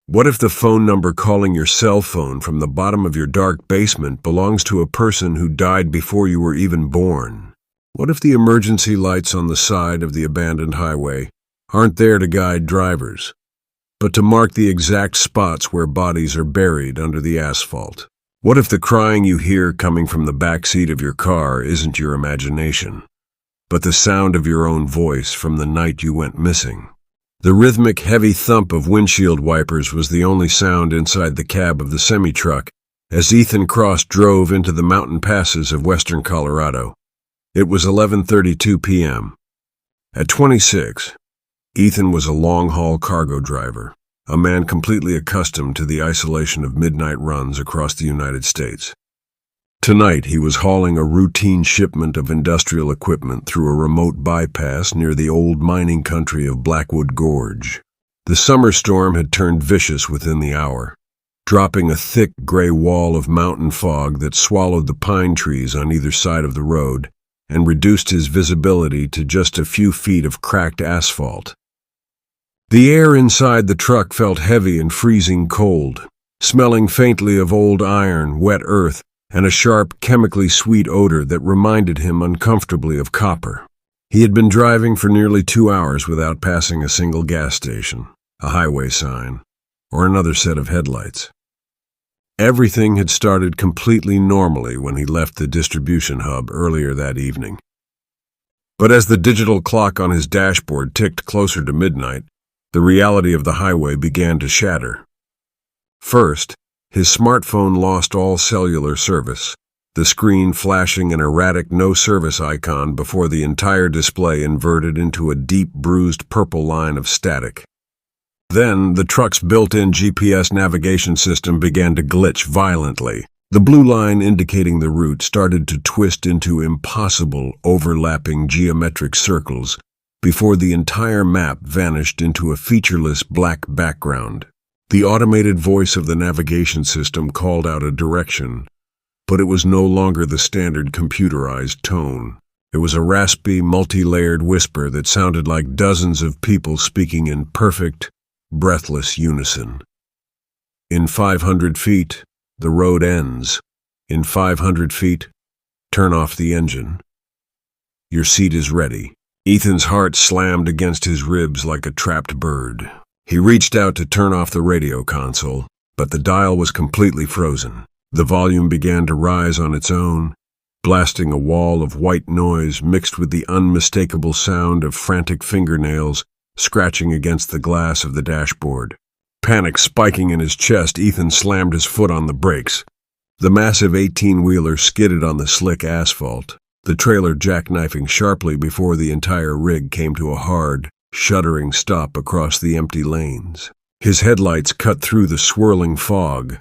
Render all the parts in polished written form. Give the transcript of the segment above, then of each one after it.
What if the phone number calling your cell phone from the bottom of your dark basement belongs to a person who died before you were even born? What if the emergency lights on the side of the abandoned highway aren't there to guide drivers, but to mark the exact spots where bodies are buried under the asphalt? What if the crying you hear coming from the back seat of your car isn't your imagination, but the sound of your own voice from the night you went missing? The rhythmic, heavy thump of windshield wipers was the only sound inside the cab of the semi-truck as Ethan Cross drove into the mountain passes of western Colorado. It was 11:32 p.m. At 26, Ethan was a long-haul cargo driver, a man completely accustomed to the isolation of midnight runs across the United States. Tonight, he was hauling a routine shipment of industrial equipment through a remote bypass near the old mining country of Blackwood Gorge. The summer storm had turned vicious within the hour, dropping a thick gray wall of mountain fog that swallowed the pine trees on either side of the road and reduced his visibility to just a few feet of cracked asphalt. The air inside the truck felt heavy and freezing cold, smelling faintly of old iron, wet earth, and a sharp, chemically sweet odor that reminded him uncomfortably of copper. He had been driving for nearly 2 hours without passing a single gas station, a highway sign, or another set of headlights. Everything had started completely normally when he left the distribution hub earlier that evening. But as the digital clock on his dashboard ticked closer to midnight, the reality of the highway began to shatter. First, his smartphone lost all cellular service, the screen flashing an erratic no-service icon before the entire display inverted into a deep, bruised purple line of static. Then, the truck's built-in GPS navigation system began to glitch violently. The blue line indicating the route started to twist into impossible, overlapping geometric circles before the entire map vanished into a featureless black background. The automated voice of the navigation system called out a direction, but it was no longer the standard computerized tone. It was a raspy, multi-layered whisper that sounded like dozens of people speaking in perfect, breathless unison. In 500 feet, the road ends. In 500 feet, turn off the engine. Your seat is ready. Ethan's heart slammed against his ribs like a trapped bird. He reached out to turn off the radio console, but the dial was completely frozen. The volume began to rise on its own, blasting a wall of white noise mixed with the unmistakable sound of frantic fingernails scratching against the glass of the dashboard. Panic spiking in his chest, Ethan slammed his foot on the brakes. The massive 18-wheeler skidded on the slick asphalt, the trailer jackknifing sharply before the entire rig came to a hard, shuddering stop across the empty lanes. His headlights cut through the swirling fog,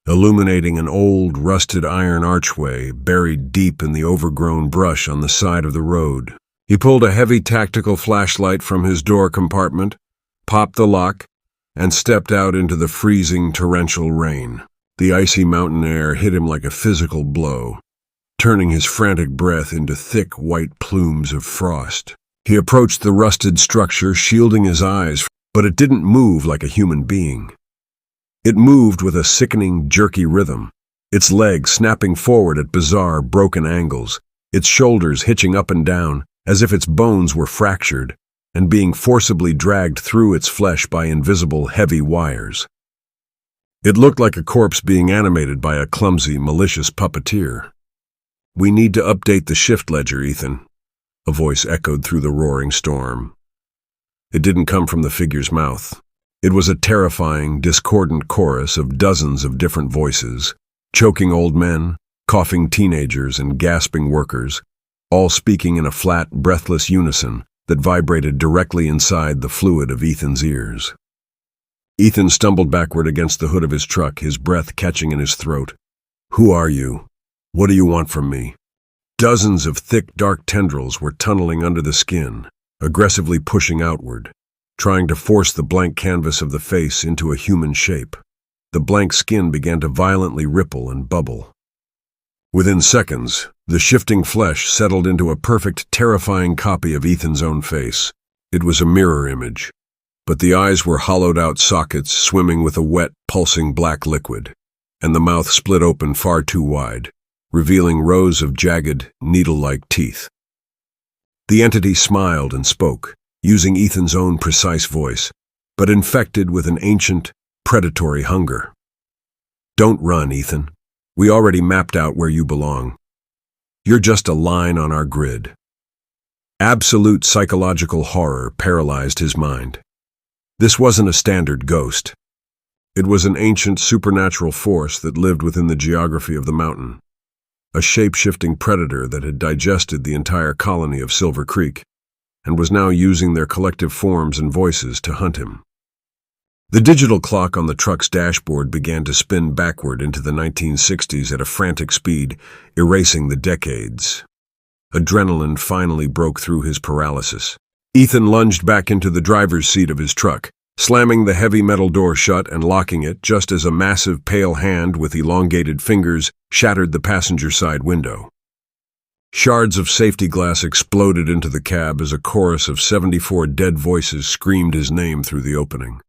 illuminating an old, rusted iron archway buried deep in the overgrown brush on the side of the road. He pulled a heavy tactical flashlight from his door compartment, popped the lock, and stepped out into the freezing, torrential rain. The icy mountain air hit him like a physical blow, turning his frantic breath into thick, white plumes of frost. He approached the rusted structure, shielding his eyes, but it didn't move like a human being. It moved with a sickening, jerky rhythm, its legs snapping forward at bizarre, broken angles, its shoulders hitching up and down, as if its bones were fractured and being forcibly dragged through its flesh by invisible, heavy wires. It looked like a corpse being animated by a clumsy, malicious puppeteer. "We need to update the shift ledger, Ethan," a voice echoed through the roaring storm. It didn't come from the figure's mouth. It was a terrifying, discordant chorus of dozens of different voices, choking old men, coughing teenagers, and gasping workers, all speaking in a flat, breathless unison that vibrated directly inside the fluid of Ethan's ears. Ethan stumbled backward against the hood of his truck, his breath catching in his throat. "Who are you? What do you want from me?" Dozens of thick, dark tendrils were tunneling under the skin, aggressively pushing outward, trying to force the blank canvas of the face into a human shape. The blank skin began to violently ripple and bubble. Within seconds, the shifting flesh settled into a perfect, terrifying copy of Ethan's own face. It was a mirror image, but the eyes were hollowed-out sockets swimming with a wet, pulsing black liquid, and the mouth split open far too wide, revealing rows of jagged, needle-like teeth. The entity smiled and spoke, using Ethan's own precise voice, but infected with an ancient, predatory hunger. "Don't run, Ethan. We already mapped out where you belong. You're just a line on our grid." Absolute psychological horror paralyzed his mind. This wasn't a standard ghost. It was an ancient supernatural force that lived within the geography of the mountain, a shape-shifting predator that had digested the entire colony of Silver Creek and was now using their collective forms and voices to hunt him. The digital clock on the truck's dashboard began to spin backward into the 1960s at a frantic speed, erasing the decades. Adrenaline finally broke through his paralysis. Ethan lunged back into the driver's seat of his truck, slamming the heavy metal door shut and locking it just as a massive pale hand with elongated fingers shattered the passenger side window. Shards of safety glass exploded into the cab as a chorus of 74 dead voices screamed his name through the opening.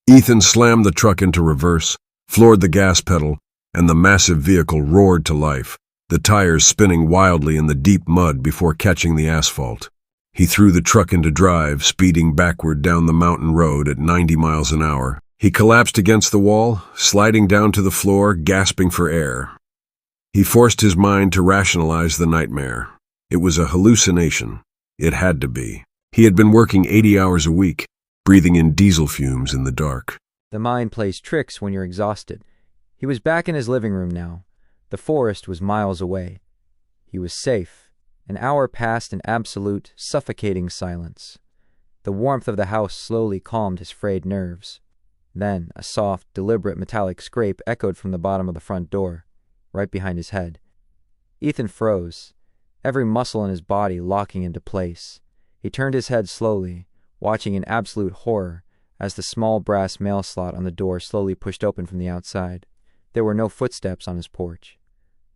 Ethan slammed the truck into reverse, floored the gas pedal, and the massive vehicle roared to life, the tires spinning wildly in the deep mud before catching the asphalt. He threw the truck into drive, speeding backward down the mountain road at 90 miles an hour. He collapsed against the wall, sliding down to the floor, gasping for air. He forced his mind to rationalize the nightmare. It was a hallucination. It had to be. He had been working 80 hours a week, breathing in diesel fumes in the dark. The mind plays tricks when you're exhausted. He was back in his living room now. The forest was miles away. He was safe. An hour passed in absolute, suffocating silence. The warmth of the house slowly calmed his frayed nerves. Then a soft, deliberate metallic scrape echoed from the bottom of the front door, right behind his head. Ethan froze, every muscle in his body locking into place. He turned his head slowly, watching in absolute horror as the small brass mail slot on the door slowly pushed open from the outside. There were no footsteps on his porch.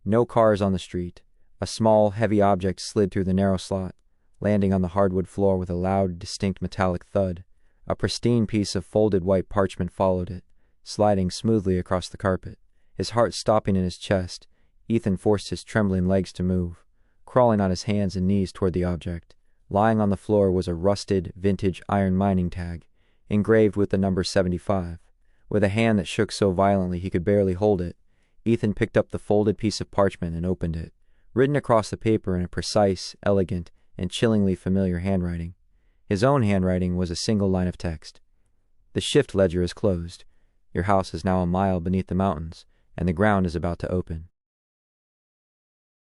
No cars on the street. A small, heavy object slid through the narrow slot, landing on the hardwood floor with a loud, distinct metallic thud. A pristine piece of folded white parchment followed it, sliding smoothly across the carpet. His heart stopping in his chest, Ethan forced his trembling legs to move, crawling on his hands and knees toward the object. Lying on the floor was a rusted, vintage iron mining tag, engraved with the number 75. With a hand that shook so violently he could barely hold it, Ethan picked up the folded piece of parchment and opened it. Written across the paper in a precise, elegant, and chillingly familiar handwriting. His own handwriting was a single line of text. "The shift ledger is closed. Your house is now a mile beneath the mountains, and the ground is about to open.